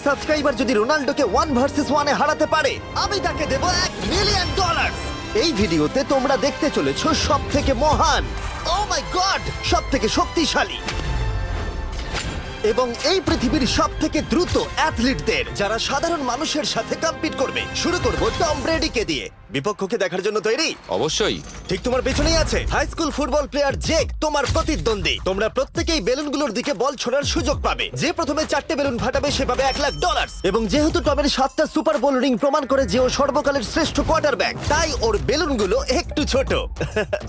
Subscriber যদি রোনাল্ডোকে 1 versus 1 এ হারাতে পারে আমি তাকে দেব $1 মিলিয়ন। এই ভিডিওতে তোমরা দেখতে চলেছো সবথেকে মহান, ও মাই গড, সবথেকে শক্তিশালী এবং এই পৃথিবীর সবথেকে দ্রুত অ্যাথলিটদের যারা সাধারণ মানুষের সাথে কম্পিট করবে। শুরু করব টম ব্রেডিকে দিয়ে। বিপক্ষকে দেখার জন্য তৈরি? অবশ্যই। ঠিক তোমার পেছনেই আছে high school football player Jake, তোমার প্রতিদ্বন্দ্বী। তোমরা প্রত্যেকেই বেলুনগুলোর দিকে বল ছোড়ার সুযোগ পাবে। যে প্রথমে 4টে বেলুন ফাটাবে সে পাবে $1,00,000। এবং যেহেতু টমের 7টা সুপার বোল রিং প্রমাণ করে যে ও সর্বকালের শ্রেষ্ঠ কোয়ার্টারব্যাক, তাই ওর বেলুনগুলো একটু ছোট।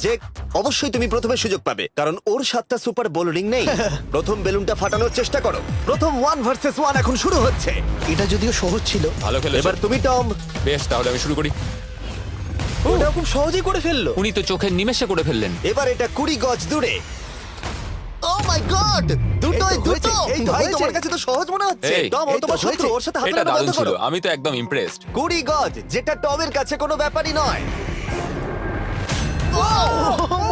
জেক, অবশ্যই তুমি প্রথমে সুযোগ পাবে কারণ ওর 7টা সুপার বোল রিং নেই। প্রথম বেলুনটা ফাটানোর চেষ্টা করো। প্রথম 1 ভার্সেস 1 এখন শুরু হচ্ছে। এটা যদিও সহজ ছিল। ভালো খেলেছো। এবার তুমি টম। বেশ, তাহলে আমি শুরু করি। ওটা খুব সহজেই করে ফেললো। উনি তো চোখের নিমেষে করে ফেললেন। এবার এটা 20 গজ দূরে। ও মাই গড, দুটোই এই তো হয়েছে, দুটো। এই তো ভাই হয়েছে। তোমার কাছে তো সহজ মনে হচ্ছে। এই, টম, ও এই তো তোমার শত্রু, হয়েছে। ওর সাথে হাত এটা মেলানো দারুণ বন্ধ ছিল, করো। আমি তো একদম ইমপ্রেসড। 20 গজ, যেটা টমের কাছে কোনো ব্যাপারই নয়। ও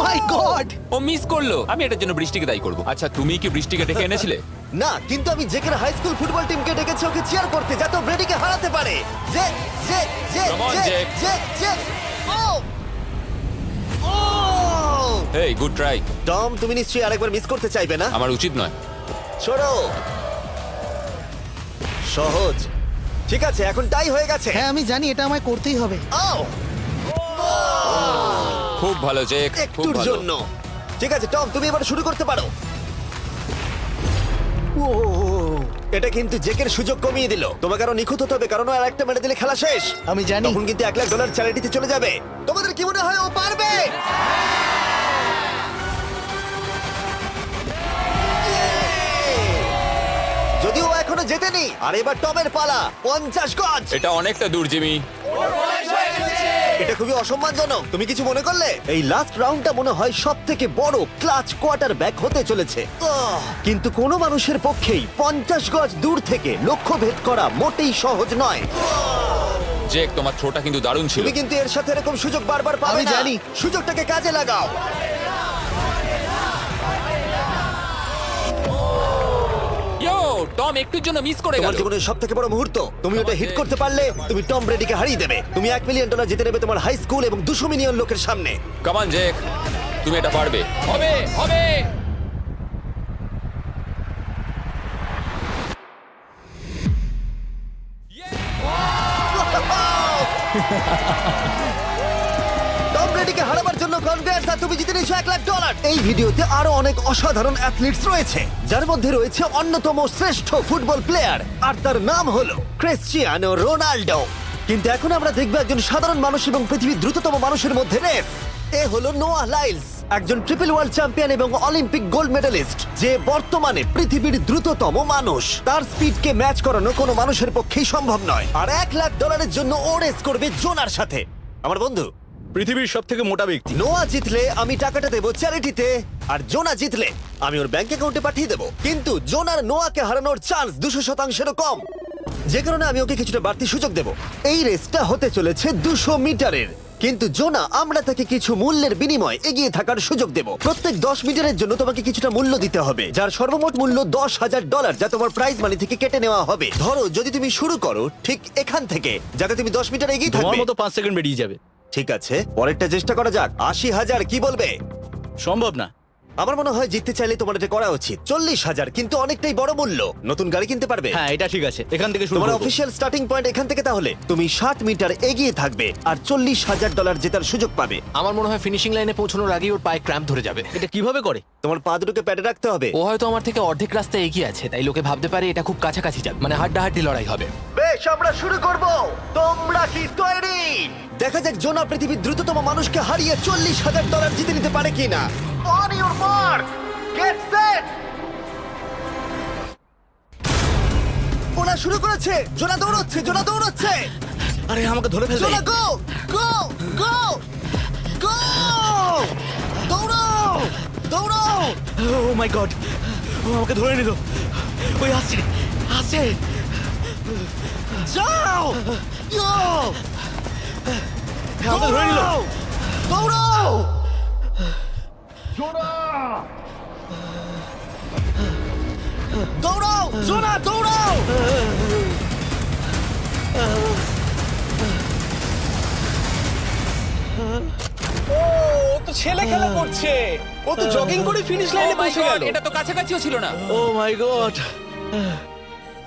মাই গড! ও মিস করলো। আমি এটার জন্য বৃষ্টিকে দায়ী করব। আচ্ছা, তুমি কি বৃষ্টিকে ডেকে এনেছিলে? না, কিন্তু আমি জেকের হাই স্কুল ফুটবল টিমকে ডেকেছি ওকে চিয়ার করতে যাতে ও ব্রেডিকে হারাতে পারে। যে যে যে Come on, যে Jake. যে যে ও ও হেই, গুড ট্রাই। টম, তুমি নিশ্চয়ই আরেকবার মিস করতে চাইবে না? আমার উচিত নয়। ছোড়ো। সহজ। ঠিক আছে, এখন টাই হয়ে গেছে। হ্যাঁ, আমি জানি এটা আমায় করতেই হবে। ও খুব ভালো জেক, খুব একটুর ভালো। জন্য। ঠিক আছে টম, তুমি এবার শুরু করতে পারো। ও, এটা কিন্তু জেকের সুযোগ কমিয়ে দিল। তোমাকে আরো নিখুঁত হতে হবে কারণ ও আর একটা মেরে দিলে খেলা শেষ। আমি জানি। তখন কিন্তু $1,00,000 চ্যারিটিতে চলে যাবে। তোমাদের কি মনে হয় ও পারবে? যদিও ও এখনো জেতেনি। আর এবার টমের পালা। 50 গজ। এটা অনেকটা দূর, জিমি। এটা খুবই অসম্মানজনক। তুমি কিছু মনে করলে? এই লাস্ট রাউন্ডটা মনে হয় সবথেকে বড় ক্লাচ কোয়ার্টারব্যাক হতে চলেছে। কিন্তু কোনো মানুষের পক্ষেই 50 গজ দূর থেকে লক্ষ্য ভেদ করা মোটেই সহজ নয়। জেক, তোমার থ্রোটা কিন্তু দারুণ ছিল। তুমি কিন্তু এর সাথে এরকম সুযোগ বারবার পাবে আমি না। জানি। সুযোগটাকে কাজে লাগাও। ইয়ো, টম একটুর জন্য মিস করে তোমার গেল। জীবনের সবথেকে বড় মুহূর্ত। তুমি ওটা হিট করতে পারলে তুমি টম ব্রেডিকে হারিয়ে দেবে। তুমি $1 মিলিয়ন জিতে নেবে তোমার হাই স্কুল এবং 200 মিলিয়ন লোকের সামনে। কাম অন জেক, তুমি এটা পারবে। হবে, হবে। টম ব্রেডিকে হারাবার জন্য কনগ্রেটস, আর তুমি জিতে নিয়েছো $1,00,000। এই ভিডিওতে আরো অনেক অসাধারণ অ্যাথলিটস রয়েছে যার মধ্যে রয়েছে অন্যতম শ্রেষ্ঠ ফুটবল প্লেয়ার আর তার নাম হলো ক্রিশ্চিয়ানো রোনাল্ডো। কিন্তু এখন আমরা দেখবো একজন সাধারণ মানুষ এবং পৃথিবীর দ্রুততম মানুষের মধ্যে রেস। এ হলো নোয়াহ লাইলস, একজন ট্রিপল ওয়ার্ল্ড চ্যাম্পিয়ন এবং অলিম্পিক গোল্ড মেডালিস্ট, যে বর্তমানে পৃথিবীর দ্রুততম মানুষ। তার স্পিডকে ম্যাচ করানো কোনো মানুষের পক্ষেই সম্ভব নয়। আর $1,00,000 জন্য ও রেস করবে জোনার সাথে, আমার বন্ধু। পৃথিবীর সবথেকে মোটা ব্যক্তি। নোয়া জিতলে আমি টাকাটা দেবো চ্যারিটিতে, আর জোনা জিতলে আমি ওর ব্যাংক অ্যাকাউন্টে পাঠিয়ে দেবো। কিন্তু জোনার নোয়াকে হারানোর চান্স 200%-এরও কম, যে কারণে আমি ওকে কিছুটা বাড়তি সুযোগ দেবো। এই রেসটা হতে চলেছে 200 মিটারের। কিন্তু জোনা, আমরা তাকে কিছু মূল্যের বিনিময়ে এগিয়ে থাকার সুযোগ দেব। প্রত্যেক 10 মিটারের জন্য তোমাকে কিছুটা মূল্য দিতে হবে, যার সর্বমোট মূল্য $10,000, যা তোমার প্রাইজ মানি থেকে কেটে নেওয়া হবে। ধরো যদি তুমি শুরু করো ঠিক এখান থেকে, যাতে তুমি 10 মিটার এগিয়ে তোমার থাকবে। মতো 5 সেকেন্ড বেরিয়ে যাবে। ঠিক আছে, পরেরটা চেষ্টা করা যাক। 80,000, কি বলবে? সম্ভব না। আমার মনে হয় জিততে চাইলে তোমার এটা করা উচিত। 40,000 কিন্তু অনেকটাই বড় মূল্য। নতুন গাড়ি কিনতে পারবে। হ্যাঁ, এটা ঠিক আছে, এখান থেকে শুরু তোমার করব। অফিসিয়াল স্টার্টিং পয়েন্ট এখান থেকে। তাহলে তুমি 60 মিটার এগিয়ে থাকবে আর $40,000 জেতার সুযোগ পাবে। আমার মনে হয় ফিনিশিং লাইনে পৌঁছানোর আগেই ওর পায়ে ক্র্যাম্প ধরে যাবে। এটা কিভাবে করে? তোমার পা দুটোকে প্যাডে রাখতে হবে। ও হয়তো আমার থেকে অর্ধেক রাস্তা এগিয়ে আছে, তাই লোকে ভাবতে পারে এটা খুব কাছাকাছি যাবে, মানে হাড্ডাহাড্ডি লড়াই হবে। বেশ, আমরা শুরু করব। তোমরা কি তৈরি? দেখা যাক জোনা পৃথিবীর দ্রুততম মানুষকে হারিয়ে $40,000 জিতে নিতে পারে কিনা। On your mark, get set. ওরা শুরু করেছে। জোনা দৌড়চ্ছে, জোনা দৌড়চ্ছে। আরে আমাকে ধরে ফেলবে। জোনা গো গো গো গো! দৌড়াও দৌড়াও! ও মাই গড, ও আমাকে ধরে নিল। ওই আসছে, আসছে। যাও! ইয়ো! আমাকে ধরে নিল। দৌড়াও! দৌড়াও! জোনা দৌড়াও! ছেলে খেলা করছে। ও তো জগিং করে ফিনিশ Oh লাইনে my পৌঁছে God, গেল। এটা তো কাছাকাছিও ছিল না। ও মাই গড,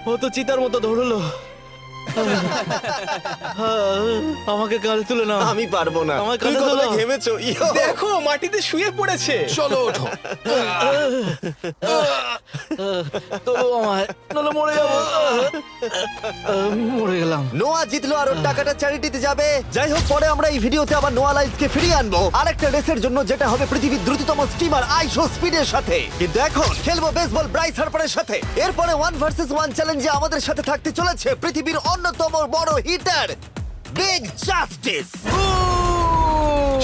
ও তো চিতার মতো ধরলো। আমাকে কাঁধে তুলে নাও। আমি পারবো না। আমার তুমি কাঁধে কতটা তোলো। ঘেমেছো ইয়ো। দেখো মাটিতে শুয়ে পড়েছে। চলো ওঠো। তোলো আমায়, নাহলে মরে যাবো। মরে গেলাম। নোয়া জিতলো আর ওর টাকাটা চ্যারিটিতে যাবে। যাই হোক, পরে আমরা এই ভিডিওতে আবার নোয়া লাইফকে ফিরিয়ে আনবো আরেকটা রেসের জন্য, যেটা হবে পৃথিবীর দ্রুততম স্টিমার আইশো স্পিডের সাথে। কিন্তু এখন খেলবো বেসবল ব্রাইস হার্পারের সাথে। এরপরে 1 ভার্সেস 1 চ্যালেঞ্জে আমাদের সাথে থাকতে চলেছে পৃথিবীর অন্যতম বড় হিটার বিগ জাস্টিস।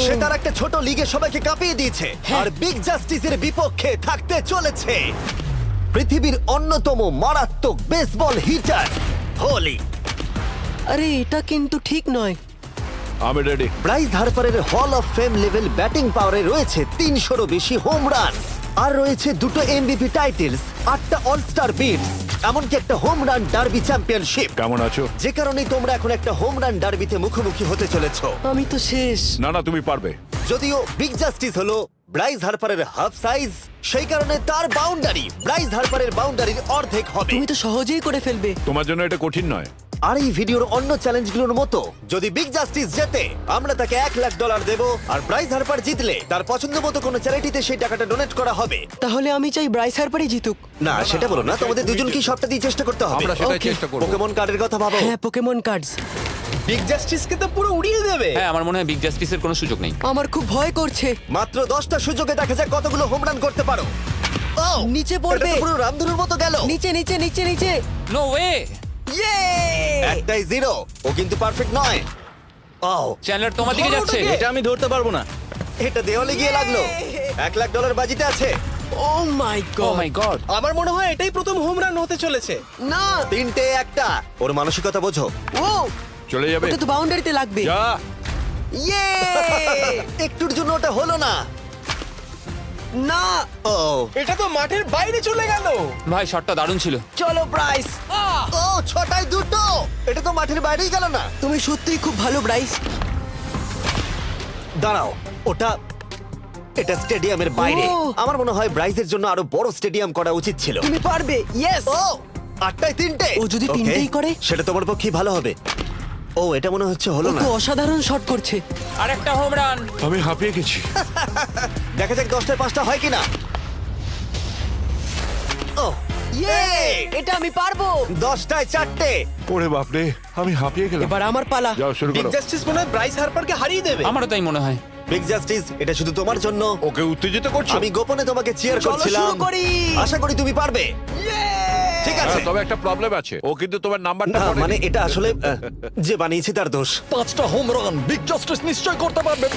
সে তার একটা ছোট লিগে সবাইকে কাঁপিয়ে দিয়েছে, আর বিগ জাস্টিসের বিপক্ষে থাকতে চলেছে পৃথিবীর অন্যতম মারাত্মক বেসবল হিটার হোলি। আরে এটা কিন্তু ঠিক নয়। আমি ready. Bryce হার্পারের hall of fame level batting পাওয়ারে রয়েছে 300-রও বেশি হোম রান, আর রয়েছে 2টো এমভিপি টাইটেলস, 8টা অলস্টার বিটস, এমনকি একটা হোম রান ডার্বি চ্যাম্পিয়নশিপ। কেমন আছো? যে কারণে তোমরা এখন একটা হোম রান ডার্বিতে মুখোমুখি হতে চলেছো। আমি তো শেষ। না না, তুমি পারবে। যদিও বিগ জাস্টিস হলো ব্রাইস হার্পারের হাফ সাইজ, সেই কারণে তার বাউন্ডারি ব্রাইস হার্পারের বাউন্ডারির অর্ধেক হবে। তুমি তো সহজেই করে ফেলবে। তোমার জন্য এটা কঠিন নয়। আর এই ভিডিওর অন্য চ্যালেঞ্জগুলোর মতো, যদি বিগ জাস্টিস জেতে আমরা তাকে $1,00,000 দেব, আর ব্রাইস হার্পার জিতলে তার পছন্দ মতো কোনো চ্যারিটিতে সেই টাকাটা ডোনেট করা হবে। তাহলে আমি চাই ব্রাইস হার্পারই জিতুক। না, সেটা বলো না, তোমাদের দুজনকেই সবটা দিয়ে চেষ্টা করতে হবে। আমরা সেটাই Okay. চেষ্টা করব। পোকেমন কার্ডের কথা ভাবো। হ্যাঁ, পোকেমন কার্ডস। বিগ জাস্টিসকে তো পুরো উড়িয়ে দেবে। হ্যাঁ, আমার মনে হয় বিগ জাস্টিসের কোনো সুযোগ নেই। আমার খুব ভয় করছে। মাত্র 10টা সুযোগে দেখা যাক কতগুলো হোম রান করতে পারো। ও, নিচে এটা পড়বে। তো পুরো রামধনুর মতো গেল। নিচে নিচে নিচে নিচে। No way. ইয়ে! একটাই জিরো, ও কিন্তু পারফেক্ট নয়। ও, চ্যানেলার তোমার দিকে যাচ্ছে। এটা আমি ধরতে পারবো না। এটা দেওয়ালে গিয়ে লাগলো। $1,00,000 বাজিতে আছে। ও মাই ও গড। মাই গড। আমার মনে হয় এটাই প্রথম হোম রান হতে চলেছে। না। 3টে একটা। ওর মানসিকতা বোঝো। ও, চলে যাবে। ওটা তো বাউন্ডারিতে লাগবে। যা। ইয়ে! একটুর জন্য ওটা হলো না। না। ও, এটা তো মাঠের বাইরে চলে গেল। ভাই শটটা দারুণ ছিল। চলো ব্রাইস। ও, 6টায় 2টো। এটা তো মাঠের বাইরেই গেল না। তুমি সত্যিই খুব ভালো ব্রাইস। দাঁড়াও, এটা স্টেডিয়ামের বাইরে। ও। আমার মনে হয় ব্রাইজের জন্য আরো বড় স্টেডিয়াম করা উচিত ছিল। তুমি পারবে। ইয়েস। ও, 8টায় 3টে। ও যদি Okay, তিনটেই করে? সেটা তোমার পক্ষে ভালো হবে। ও, এটা মনে হচ্ছে ও হলো না। তো অসাধারণ শট করছে। আর একটা হোম রান। আমি হাঁপিয়ে গেছি। দেখা যাক 10টায় 5টা হয় কিনা। ও, ইয়ে! এটা আমি পারবো। 10টায় 4টে। ওরে বাপরে, আমি হাঁপিয়ে গেলাম। এবার আমার পালা। যাও শুরু বিগ করো। জাস্টিস মনে হয় ব্রাইস হার্পারকে হারিয়ে দেবে। আমারও তাই মনে হয়। বিগ জাস্টিস, এটা শুধু তোমার জন্য। ওকে উত্তেজিত করছো? আমি গোপনে তোমাকে চিয়ার চলো করছিলাম। শুরু করি। আশা করি তুমি পারবে। ঠিক আছে। হ্যাঁ, তবে একটা প্রবলেম আছে, ও কিন্তু তোমার নাম্বারটা না, পড়েনি। মানে এটা আসলে যে বানিয়েছে তার দোষ। 5টা হোম রান বিগ জাস্টিস নিশ্চয় করতে পারবে।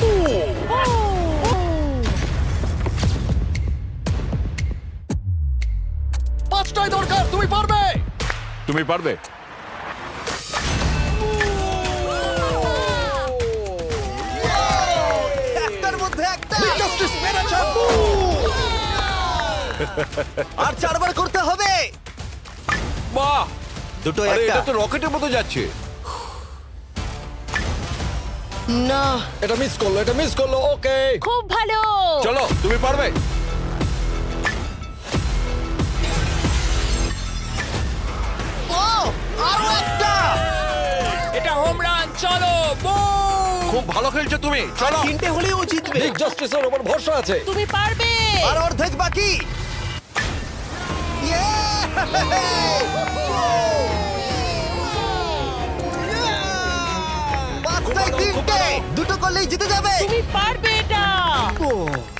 পাঁচটাই দরকার, তুমি পারবে। তুমি পারবে। একটার মধ্যে একটা। আর 4বার করতে হবে। বাহ, দুটো আরে একটা। এটা তো রকেটের মতো যাচ্ছে। না। এটা মিস করলো। ওকে, খুব ভালো। চলো তুমি পারবে। ও, আরো একটা। এটা হোম রান। চলো বুম। খুব ভালো খেলছো তুমি, চলো। 3টে হলেও ও জিতবে। বিগ জাস্টিসের উপর ভরসা আছে। তুমি পারবে। আর অর্ধেক বাকি। পাঁচটায় 3টে। দুটো করলেই জিতে যাবে। তুমি পারবে এটা।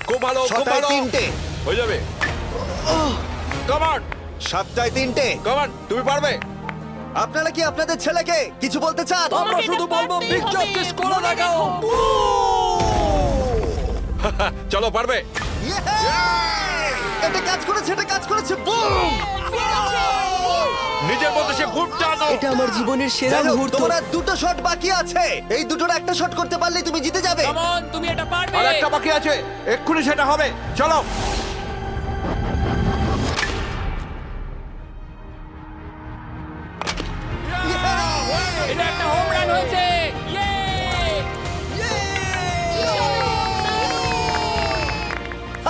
খুব ভালো, খুব 6টায় ভালো। 3টে। হয়ে যাবে। কাম অন, 7টায় 3টে। কাম অন, তুমি পারবে। আপনারা কি আপনাদের ছেলেকে কিছু বলতে চান? আমরা শুধু বলবো বিগ জাস্টিস করো না গাও। চলো পারবে। Yeah! এটা কাজ করেছে। বুম! নিজের মতো সে খুব টানো। এটা আমার জীবনের সেরা যাই হোক, মুহূর্ত। তোমার আর 2টো শট বাকি আছে। এই দুটোর একটা শট করতে পারলেই তুমি জিতে যাবে। কাম অন, তুমি এটা পারবে। আর একটা বাকি আছে, এক্ষুনি সেটা হবে। চলো। এটা একটা হোম রান হয়েছে। ইয়ে!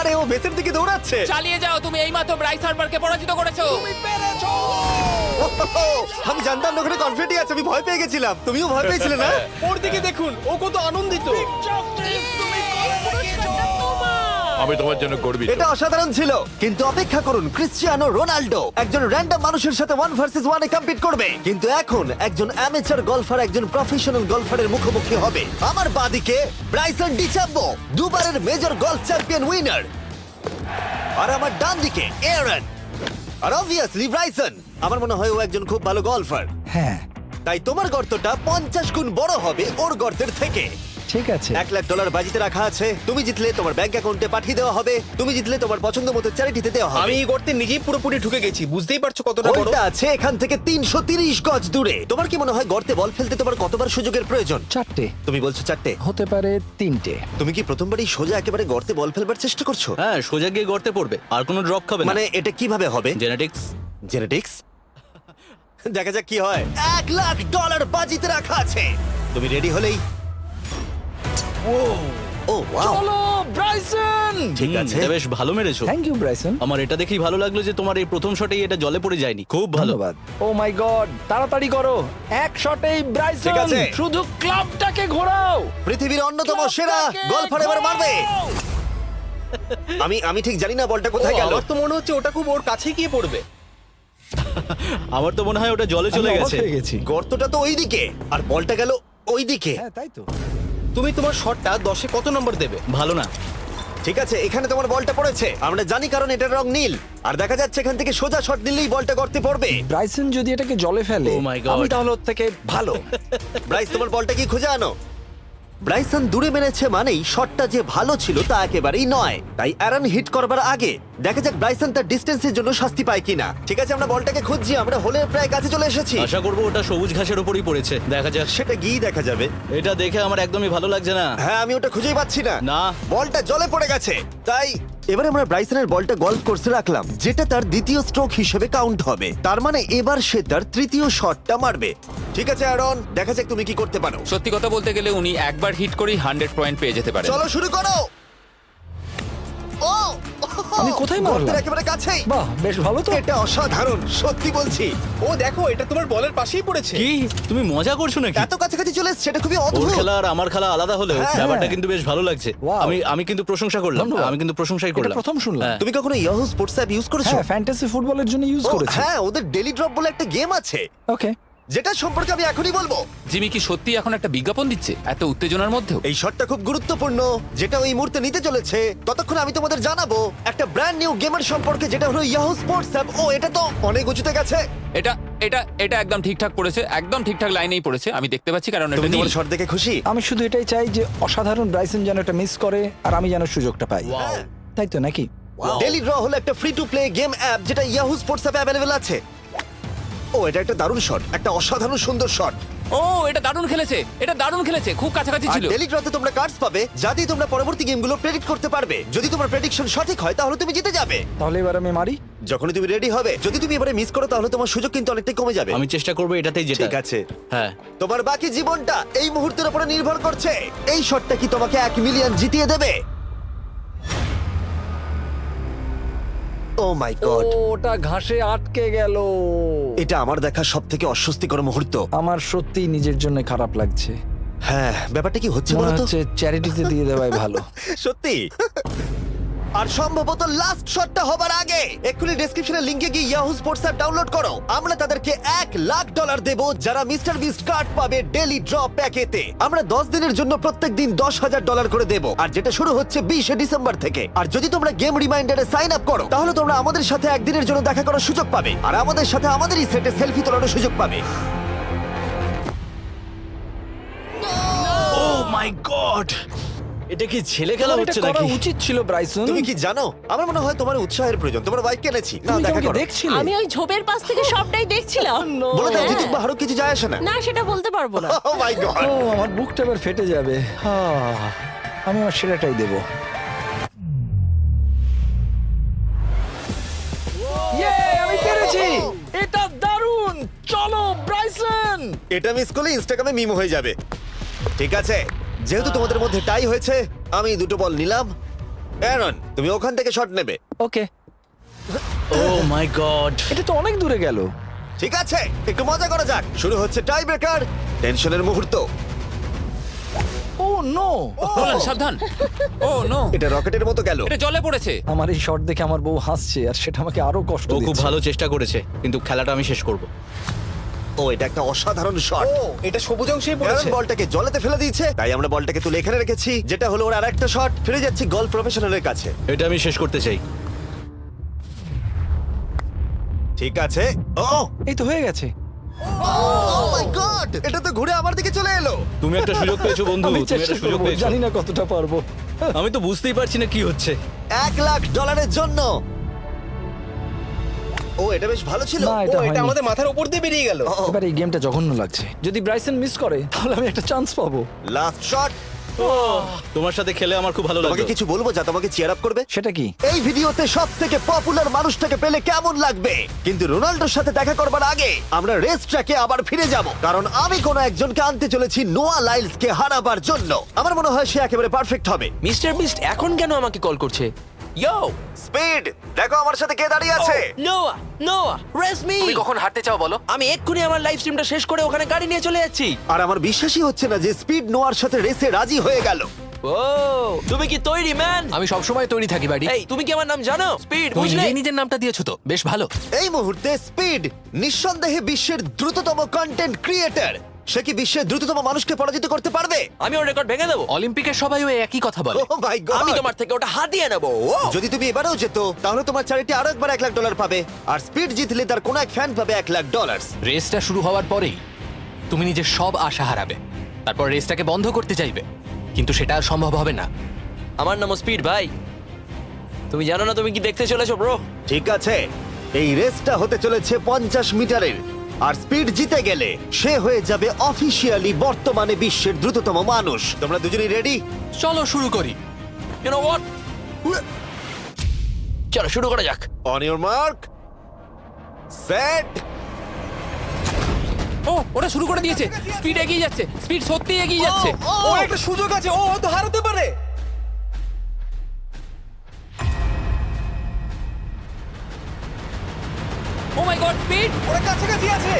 আরে ও বেসের দিকে দৌড়াচ্ছে। চালিয়ে যাও, তুমি এইমাত্র ব্রাইস হার্পারকে পরাজিত করেছো। আমি জানতাম না ওখানে কনফিডেন্ট আছে, আমি ভয় পেয়ে গেছিলাম। তুমিও ভয় পেয়েছিলে না? ওর দিকে দেখুন, ও কত আনন্দিত। আমি তোমার জন্য গর্বিত। এটা অসাধারণ ছিল, কিন্তু অপেক্ষা করুন, ক্রিশ্চিয়ানো রোনাল্ডো একজন র্যান্ডম মানুষের সাথে 1 ভার্সেস 1 এ কম্পিট করবে, কিন্তু এখন একজন অ্যামেচার গলফার একজন প্রফেশনাল গলফারের মুখোমুখি হবে। আমার বাদিকে ব্রাইসন ডিচাম্বো, দুবারের মেজর গলফ চ্যাম্পিয়ন উইনার, আর আমার ডান দিকে এরন। আর অবভিয়াসলি ব্রাইসন, আমার মনে হয় ও একজন খুব ভালো গলফার। হ্যাঁ তাই তোমার গর্তটা 50 গুণ বড় হবে ওর গর্তের থেকে। ঠিক আছে। $1,00,000 বাজিতে রাখা আছে। তুমি জিতলে তোমার ব্যাংক অ্যাকাউন্টে পাঠিয়ে দেওয়া হবে, তুমি জিতলে তোমার পছন্দ মতো চ্যারিটিতে দেওয়া হবে। আমি এই গর্তে নিজেই পুরোপুরি ঢুকে গেছি, বুঝতেই পারছো কতটা বড়। ওইটা আছে এখান থেকে 330 গজ দূরে। তোমার কি মনে হয় গর্তে বল ফেলতে তোমার কতবার সুযোগের প্রয়োজন? 4টে তুমি বলছো 4টে, হতে পারে 3টে। তুমি কি প্রথমবারই সোজা একেবারে গর্তে বল ফেলবার চেষ্টা করছো? হ্যাঁ, সোজা গিয়ে গর্তে পড়বে, আর কোনো ড্রপ খাবে না। মানে এটা কিভাবে হবে? জেনেটিক্স। জেনেটিক্স? দেখা যাক কি হয়। $1,00,000 বাজিতে রাখা আছে। তুমি রেডি হলেই। ও ওয়াও, চলো ব্রাইসন। ঠিক আছে। এটা বেশ ভালো মেরেছো। Thank you Bryson. আমার এটা দেখেই ভালো লাগলো যে তোমার এই প্রথম শটেই এটা জলে পড়ে যায়নি। খুব ভালো। ধন্যবাদ। ও মাই গড, তাড়াতাড়ি করো, এক শটেই ব্রাইসন। ঠিক আছে। শুধু ক্লাবটাকে ঘোরাও। পৃথিবীর অন্যতম সেরা গলফার এবার মারবে। আমি ঠিক জানি না বলটা কোথায় গেল। আমার তো মনে হচ্ছে ওটা খুব ওর কাছে গিয়ে পড়বে। আমার তো মনে হয় ওটা জলে চলে আমি অবাক গেছে। হয়ে গেছি। গর্তটা তো ওইদিকে আর বলটা গেল ওইদিকে। হ্যাঁ তাই তো। তুমি তোমার শটটা 10-এ কত নম্বর দেবে? ভালো না। ঠিক আছে, এখানে তোমার বলটা পড়েছে, আমরা জানি কারণ এটার রং নীল। আর দেখা যাচ্ছে এখান থেকে সোজা শট নিলেই বলটা গর্তে পড়বে। ব্রাইসন যদি এটাকে জলে ফেলে, Oh my God. আমি তাহলে ওর থেকে ভালো। ব্রাইস, তোমার বলটা কি খুঁজে আনো। ব্রাইসন দূরে মেরেছে মানেই শটটা যে ভালো ছিল তা একেবারেই নয়। তাই অ্যারন হিট করবার আগে দেখা যাক ব্রাইসন তার ডিস্টেন্সের জন্য শাস্তি পায় কিনা। ঠিক আছে, আমরা বলটাকে খুঁজছি, আমরা হোলের প্রায় কাছে চলে এসেছি। আশা করবো ওটা সবুজ ঘাসের উপরই পড়েছে। দেখা যাক। সেটা গিয়ে দেখা যাবে। এটা দেখে আমার একদমই ভালো লাগছে না। হ্যাঁ, আমি ওটা খুঁজেই পাচ্ছি না। না। বলটা জলে পড়ে গেছে। তাই এবারে আমরা ব্রাইসনের বলটা গলফ কোর্সে রাখলাম, যেটা তার দ্বিতীয় স্ট্রোক হিসেবে কাউন্ট হবে। তার মানে এবার সে তার তৃতীয় শটটা মারবে। ঠিক আছে অ্যারন, দেখা যাক তুমি কি করতে পারো। সত্যি কথা বলতে গেলে উনি একবার হিট করেই 100 পয়েন্ট পেয়ে যেতে পারেন। চলো শুরু করো। ও, আমি কোথায় মারলাম? গর্তের একেবারে কাছেই। বাহ, বেশ ভালো তো। এটা অসাধারণ, সত্যি বলছি। ও দেখো, এটা তোমার বলের পাশেই পড়েছে। কি তুমি মজা করছো নাকি? এত কাছাকাছি চলে এসেছে, এটা খুবই ওর অদ্ভুত। খেলা আর আমার খেলা আলাদা হলেও হ্যাঁ। ব্যাপারটা কিন্তু বেশ ভালো লাগছে। Wow. আমি কিন্তু প্রশংসা করলাম। ধন্যবাদ। আমি কিন্তু প্রশংসাই এটা করলাম। প্রথম শুনলাম। হ্যাঁ। তুমি কখনো ইয়াহু স্পোর্টস অ্যাপ ইউজ করেছো? হ্যাঁ, ফ্যান্টাসি ফুটবলের জন্য ইউজ ও, করেছি। হ্যাঁ, ওদের ডেলি ড্রপ বলে একটা গেম আছে, ওকে। যেটা সম্পর্কে আমি এখনই বলবো। জিমি কি সত্যি এখন একটা বিজ্ঞাপন দিচ্ছে এত উত্তেজনার মধ্যেও? এই শটটা খুব গুরুত্বপূর্ণ, যেটা ওই মুহূর্তে নিতে চলেছে। ততক্ষণ আমি তোমাদের জানাবো একটা ব্র্যান্ড নিউ গেমের সম্পর্কে, যেটা হলো ইয়াহু স্পোর্টস অ্যাপ। ও, এটা তো অনেক উঁচুতে গেছে। এটা এটা এটা একদম ঠিকঠাক পড়েছে, একদম ঠিকঠাক লাইনেই পড়েছে। আমি দেখতে পাচ্ছি কারণ এটা তুমি নীল। তোমার শট দেখে খুশি? আমি শুধু এটাই চাই যে অসাধারণ ব্রাইসন যেন এটা মিস করে আর আমি যেন সুযোগটা পাই। হ্যাঁ। তাই তো নাকি? ডেলি ড্র হলো একটা free to play game app, যেটা ইয়াহু স্পোর্টস অ্যাপে অ্যাভেলেবল আছে। ও, এটা একটা দারুণ শট, একটা অসাধারণ সুন্দর শট। ও, এটা দারুণ খেলেছে, এটা দারুণ খেলেছে, খুব কাছাকাছি আর ছিল। ডেলি ড্রতে তোমরা কার্ডস পাবে, যাতে তোমরা পরবর্তী গেমগুলো প্রেডিক্ট করতে পারবে। যদি তোমার প্রেডিকশন সঠিক হয় তাহলে তুমি জিতে যাবে। তাহলে এবার আমি মারি। যখনই তুমি রেডি হবে, যদি তুমি এবারে মিস করো তাহলে তোমার সুযোগ কিন্তু অনেকটাই কমে যাবে। আমি চেষ্টা করবো এটাতেই যেটা। ঠিক আছে, হ্যাঁ। তোমার বাকি জীবনটা এই মুহূর্তের উপরে নির্ভর করছে। এই শটটা কি তোমাকে 1 মিলিয়ন জিতিয়ে দেবে? ও মাই গড, ওটা ঘাসে আটকে গেল। এটা আমার দেখা সবথেকে অস্বস্তিকর মুহূর্ত। আমার সত্যি নিজের জন্য খারাপ লাগছে। হ্যাঁ, ব্যাপারটা কি হচ্ছে মনে বলো তো? হচ্ছে চ্যারিটিতে দিয়ে দেওয়াই ভালো। সত্যি। আর সম্ভবত লাস্ট শটটা হবার আগে এক্ষুনি ডেসক্রিপশনের লিংকে গিয়ে ইয়াহু স্পোর্টস অ্যাপ ডাউনলোড করো। আমরা তাদেরকে $1,00,000 দেব যারা মিস্টার বিস্ট কার্ড পাবে ডেলি ড্র প্যাকেতে। আমরা 10 দিনের জন্য প্রত্যেক দিন $10,000 করে দেব, আর যেটা শুরু হচ্ছে 20শে ডিসেম্বর থেকে। আর যদি তোমরা গেম রিমাইন্ডারে সাইন আপ করো, তাহলে তোমরা আমাদের সাথে একদিনের জন্য দেখা করার সুযোগ পাবে, আর আমাদের সাথে আমাদেরই সেটে সেলফি তোলার সুযোগ পাবে। ও মাই গড, এটা কি ছেলে খেলা তোমার এটা হচ্ছে করা নাকি? উচিত ছিল ব্রাইসন। তুমি কি জানো, আমার মনে হয় তোমার উৎসাহের প্রয়োজন। তোমার বাইক কিনেছি, না তুমি দেখা আমাকে করো। দেখছিলে? আমি ওই ঝোপের পাশ থেকে সবটাই দেখছিলাম। বলে দাও হ্যাঁ। জিতুক বা হারুক, কিছু যায় আসে না। না, সেটা বলতে পারবো না। ও মাই গড। ও, আমার বুকটা এবার ফেটে যাবে। আমি আমার সেরাটাই দেব। আমি পেরেছি। এটা দারুণ। চলো ব্রাইসন। এটা মিস করলে ইনস্টাগ্রামে মিম হয়ে যাবে। ঠিক আছে, যেহেতু তোমাদের মধ্যে টাই হয়েছে, আমি 2টো বল নিলাম অ্যারন, তুমি ওখান থেকে শট নেবে। ওকে, ও মাই গড এটা তো অনেক দূরে গেল। ঠিক আছে, একটু মজা করা যাক। শুরু হচ্ছে টাই ব্রেকার, টেনশনের মুহূর্ত। ও নো, নোলান সাবধান। ও নো, এটা রকেটের মতো গেল। এটা জলে পড়েছে। আমার এই শট দেখে আমার বউ হাসছে আর সেটা আমাকে আরো কষ্ট ও খুব দিচ্ছে। ভালো চেষ্টা করেছে কিন্তু খেলাটা আমি শেষ করব। ও, এটা একটা অসাধারণ শট। ও এটা সবুজ অংশেই অ্যারন পড়েছে। বলটাকে জলেতে ফেলে দিয়েছে, তাই আমরা বলটাকে তুলে এখানে রেখেছি, যেটা হলো ওর আরেকটা শট। ফিরে যাচ্ছি গলফ প্রফেশনালের কাছে। এটা আমি শেষ করতে চাই। ঠিক আছে। ও এই তো হয়ে গেছে। মাই গড, এটা তো ঘুরে আমার দিকে চলে এলো। তুমি একটা সুযোগ পেয়েছো বন্ধু, আমি তুমি চেষ্টা একটা সুযোগ করবো, পেয়েছো। জানি না কতটা পারবো। আমি তো বুঝতেই পারছি না কি হচ্ছে। $1,00,000 জন্য। ও, এটা বেশ ভালো ছিল। না, ও এটা এটা হয়নি। আমাদের মাথার উপর দিয়ে বেরিয়ে গেল। এবার এই গেমটা জঘন্য লাগছে। যদি ব্রাইসন মিস করে তাহলে আমি একটা চান্স পাবো। Last shot. তোমার সাথে খেলে আমার খুব ভালো তোমাকে লাগলো। কিছু বলবো যা তোমাকে চিয়ার আপ করবে? সেটা কি? এই ভিডিওতে সব থেকে পপুলার মানুষটাকে পেলে কেমন লাগবে? কিন্তু রোনাল্ডোর সাথে দেখা করবার আগে আমরা রেস ট্র্যাকে আবার ফিরে যাব, কারণ আমি কোনো একজনকে আনতে চলেছি নোয়া লাইলসকে হারাবার জন্য। আমার মনে হয় সে একেবারে পারফেক্ট হবে। মিস্টার বিস্ট এখন কেন আমাকে কল করছে? ইয়ো, স্পিড, দেখো আমার সাথে কে দাঁড়িয়ে আছে। নোয়া, নোয়া, রেস মি। তুমি কখন হাঁটতে চাও বলো? আমি এক্ষুনি আমার লাইভ স্ট্রিমটা শেষ করে ওখানে গাড়ি নিয়ে চলে যাচ্ছি। আর আমার বিশ্বাসই হচ্ছে না যে স্পিড নোয়ার সাথে রেসে রাজি হয়ে গেল। ও, তুমি কি তৈরি ম্যান? আমি সব সময় তৈরি থাকি বাড়ি। এই, তুমি কি আমার নাম জানো? স্পিড, তুমি বুঝলে? নিজেই নিজের নামটা দিয়েছো তো, বেশ ভালো। এই মুহূর্তে স্পিড নিঃসন্দেহে বিশ্বের দ্রুততম কন্টেন্ট ক্রিয়েটর। সে কি বিশ্বের দ্রুততম মানুষকে পরাজিত করতে পারবে? আমি ওর রেকর্ড ভেঙে দেবো। অলিম্পিকের সবাই ওই একই কথা বলে। Oh my God! আমি তোমার থেকে ওটা হাতিয়ে নেবো। যদি তুমি এবারেও যেত তাহলে তোমার চ্যারিটি আরো একবার $1,00,000 পাবে, আর স্পিড জিতলে তার কোনো এক ফ্যান পাবে $1,00,000। রেসটা শুরু হওয়ার পরেই তুমি নিজের সব আশা হারাবে, তারপর রেসটাকে বন্ধ করতে চাইবে, কিন্তু সেটা আর সম্ভব হবে না। আমার নাম স্পিড ভাই, তুমি জানো না তুমি কি দেখতে চলেছো ব্রো? ঠিক আছে, এই রেসটা হতে চলেছে 50 মিটারের, আর স্পিড জিতে গেলে সে হয়ে যাবে অফিসিয়ালি বর্তমানে বিশ্বের দ্রুততম মানুষ। তোমরা দুজনেই রেডি? চলো শুরু করি। ইউ নো হোয়াট, চলো শুরু করা যাক। On your mark, set. ও, ওটা শুরু করে দিয়েছে। স্পিড এগিয়ে যাচ্ছে, স্পিড সত্যি এগিয়ে যাচ্ছে। ও একটা সুযোগ আছে, ও হয়তো হারাতে পারে। ও মাই গড, স্পিড! ওরা কাছাকাছি আছে।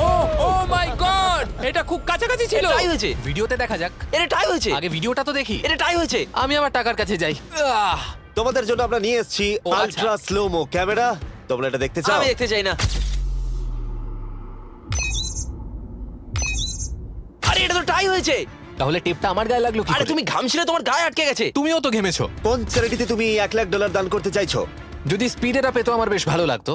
ও, ও মাই গড, এটা খুব কাছাকাছি ছিল। টাই হয়েছে, ভিডিওতে দেখা যাক। এটা টাই হয়েছে, আগে ভিডিওটা তো দেখি। এটা টাই হয়েছে, আমি আমার টাকার কাছে যাই। তোমাদের জন্য আমরা নিয়ে এসেছি ও, আচ্ছা। Ultra slomo camera. তোমরা এটা দেখতে চাও? আমি দেখতে চাই না। আরে এটা তো টাই হয়েছে। তাহলে টেপটা আমার গায়ে লাগলো কি করে? আরে তুমি ঘামছিলে, তোমার গায়ে আটকে গেছে। তুমিও তো ঘেমেছো। কোন চ্যারিটিতে তুমি $1,00,000 দান করতে চাইছো? যদি স্পিডেরা পেতো আমার বেশ ভালো লাগতো,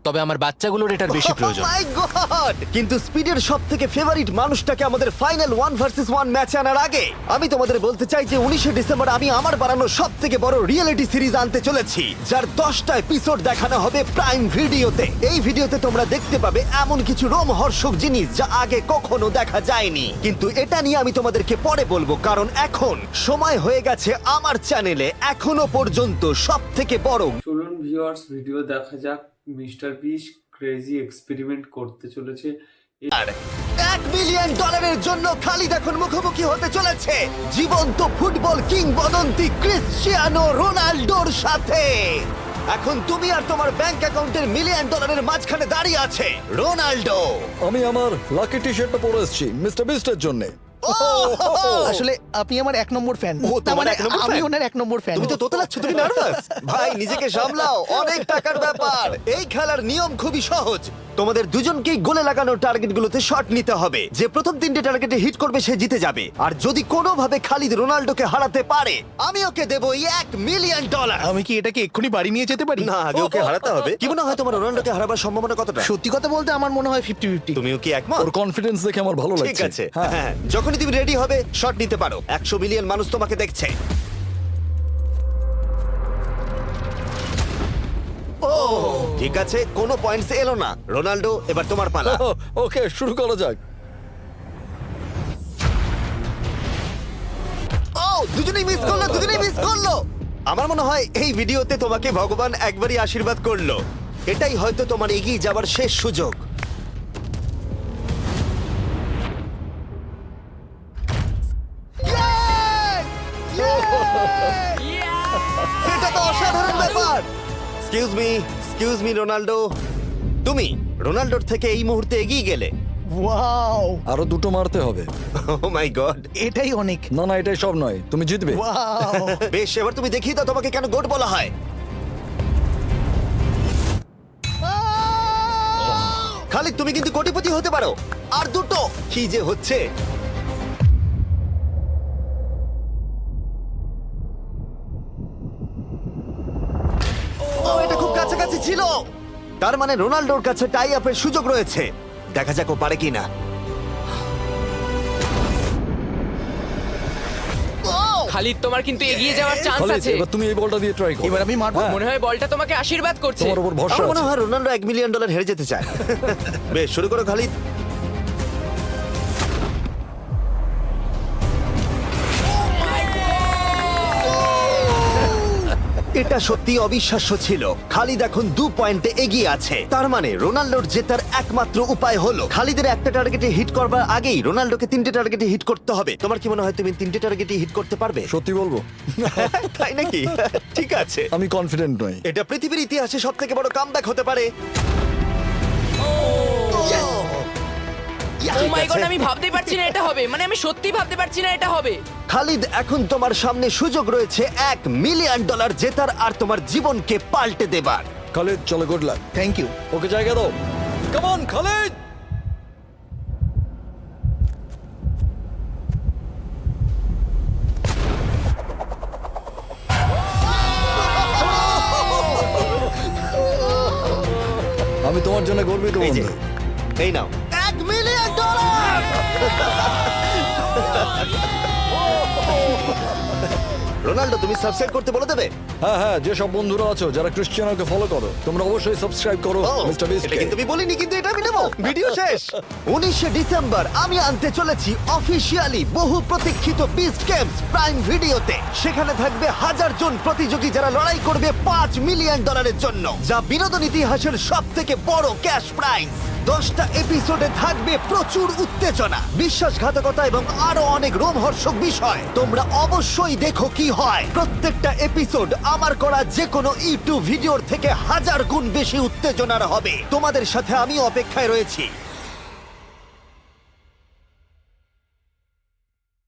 তবে আমার বাচ্চাগুলোর এটার বেশি প্রয়োজন। Oh my God! কিন্তু স্পিডের সবথেকে ফেভারিট মানুষটাকে আমাদের ফাইনাল 1 ভার্সেস 1 ম্যাচে আনার আগে আমি তোমাদের বলতে চাই যে 19শে ডিসেম্বর আমি আমার বানানো সবথেকে বড় রিয়েলিটি সিরিজ আনতে চলেছি, যার 10টা এপিসোড দেখানো হবে প্রাইম ভিডিওতে। এই ভিডিওতে তোমরা দেখতে পাবে এমন কিছু রোমহর্ষক জিনিস যা আগে কখনো দেখা যায়নি, কিন্তু এটা নিয়ে আমি তোমাদেরকে পরে বলবো, কারণ এখন সময় হয়ে গেছে আমার চ্যানেলে এখনো পর্যন্ত সবথেকে বড় চলুন ভিউয়ার্স ভিডিও দেখা যাক। মিস্টার বিস্ট ক্রেজি এক্সপেরিমেন্ট করতে চলেছে। আর $1 মিলিয়ন জন্য খালিদ এখন মুখোমুখি হতে চলেছে জীবন্ত ফুটবল কিংবদন্তি ক্রিশ্চিয়ানো রোনাল্ডোর সাথে। এখন তুমি আর তোমার ব্যাংক অ্যাকাউন্টের $1 মিলিয়ন মাঝখানে দাঁড়িয়ে আছে রোনাল্ডো। আমি আমার লাকি টি শার্টটা পরে এসেছি মিস্টার বিস্টের জন্য। আসলে আপনি আমার 1 নম্বর ফ্যান। ও, তোমার এক নম্বর আমি fan? ওনার 1 নম্বর ফ্যান। তুমি তো তোতলাচ্ছ, তুমি নার্ভাস? ভাই নিজেকে সামলাও, অনেক টাকার ব্যাপার। এই খেলার নিয়ম খুবই সহজ। তোমাদের দুজনকেই গোলে লাগানো টার্গেটগুলোতে শট নিতে হবে। যে প্রথম 3টে টার্গেটে হিট করবে সে জিতে যাবে। আর যদি কোনোভাবে খালিদ রোনাল্ডোকে হারাতে পারে আমি ওকে দেবো $1 মিলিয়ন। আমি কি এটাকে এক্ষুনি বাড়ি নিয়ে যেতে পারি? না, আগে ওকে হারাতে হবে। কি মনে হয় তোমার রোনাল্ডোকে হারাবার সম্ভাবনা কতটা? সত্যি কথা বলতে আমার মনে হয় 50-50। তুমিও কি একমত? ওর কনফিডেন্স দেখে আমার ভালো লাগছে। ঠিক আছে, হ্যাঁ, যখনই তুমি রেডি হবে শট নিতে পারো। 100 মিলিয়ন মানুষ তোমাকে দেখছে। ও ঠিক আছে, কোনো পয়েন্টস এলো না। রোনাল্ডো, এবার তোমার পালা। ওকে, শুরু করা যাক। ও, দুজনেই মিস করলো, দুজনেই মিস করলো। আমার মনে হয় এই ভিডিওতে তোমাকে ভগবান একবারই আশীর্বাদ করলো। এটাই হয়তো তোমার এগিয়ে যাবার শেষ সুযোগ। Yay! Yay! Excuse me Ronaldo, তুমি রোনাল্ডোর থেকে এই মুহূর্তে এগিয়ে গেলে। ওয়াও, আরো দুটো মারতে হবে। ও মাই গড। এটাই অনেক। না না, এটাই সব নয়, তুমি জিতবে। ওয়াও, বেশ, এবার তুমি দেখিয়ে দাও তোমাকে কেন গোট বলা হয়। খালিদ, তুমি কিন্তু কোটিপতি হতে পারো। আর দুটো। কি যে হচ্ছে। ও, এটা খুব কাছাকাছি ছিল। তার মানে রোনাল্ডোর কাছে টাই আপের সুযোগ রয়েছে। দেখা যাক ও পারে কিনা। খালিদ, তোমার কিন্তু এগিয়ে যাওয়ার চান্স খালিদ, আছে। এবার তুমি এই বলটা দিয়ে ট্রাই করো। এবার আমি মারবো। হ্যাঁ, মনে হয় বলটা তোমাকে আশীর্বাদ করছে। তোমার উপর ভরসা আমার মনে আছে। হয় রোনাল্ডো $1 মিলিয়ন হেরে যেতে চায়। বেশ, শুরু করো খালিদ। এটা সত্যি অবিশ্বাস্য ছিল। খালিদ এখন 2 পয়েন্টে এগিয়ে আছে। তার মানে রোনাল্ডোর জেতার একমাত্র উপায় হলো খালিদের একটা টার্গেটে হিট করবার আগেই রোনাল্ডোকে 3টে টার্গেটে হিট করতে হবে। তোমার কি মনে হয় তুমি 3টে টার্গেটে হিট করতে পারবে? সত্যি বলবো, তাই নাকি? ঠিক আছে। আমি কনফিডেন্ট নই। এটা পৃথিবীর ইতিহাসে সবথেকে বড় কামব্যাক হতে পারে। ও মাই গড, আমি ভাবতেই পারছি না এটা হবে। মানে আমি সত্যি ভাবতে পারছি না এটা হবে। খালিদ, এখন তোমার সামনে সুযোগ রয়েছে $1 মিলিয়ন জেতার আর তোমার জীবনকে পাল্টে দেবার। খালিদ, চলো, গুড লাক। Thank you. ওকে জায়গা দাও। Come on Khalid. আমি তোমার জন্য গর্বিত এই যে, বন্ধু। এই নাও $1 মিলিয়ন। রোনাল্ডো, তুমি সাবস্ক্রাইব করতে বলে দেবে? হ্যাঁ হ্যাঁ, যে সব বন্ধুরা আছো যারা ক্রিশ্চিয়ানোকে ফলো করো, তোমরা অবশ্যই সাবস্ক্রাইব করো ও, মিস্টার বিস্ট। এটা কিন্তু আমি বলিনি, কিন্তু এটা আমি নেবো। ভিডিও শেষ। 19শে ডিসেম্বর আমি আনতে চলেছি অফিসিয়ালি বহু প্রতীক্ষিত বিস্ট গেমস প্রাইম ভিডিওতে। সেখানে থাকবে 1000 জন প্রতিযোগী যারা লড়াই করবে $5 মিলিয়ন জন্য, যা বিনোদন ইতিহাসের সবথেকে বড় ক্যাশ প্রাইজ। 10টা এপিসোডে থাকবে প্রচুর উত্তেজনা, বিশ্বাসঘাতকতা এবং আরো অনেক রোমহর্ষক বিষয়। তোমরা অবশ্যই দেখো কি হয়। প্রত্যেকটা এপিসোড আমার করা যে কোনো ইউটিউব ভিডিওর থেকে 1000 গুণ বেশি উত্তেজনার হবে। তোমাদের সাথে আমি অপেক্ষায় রয়েছি।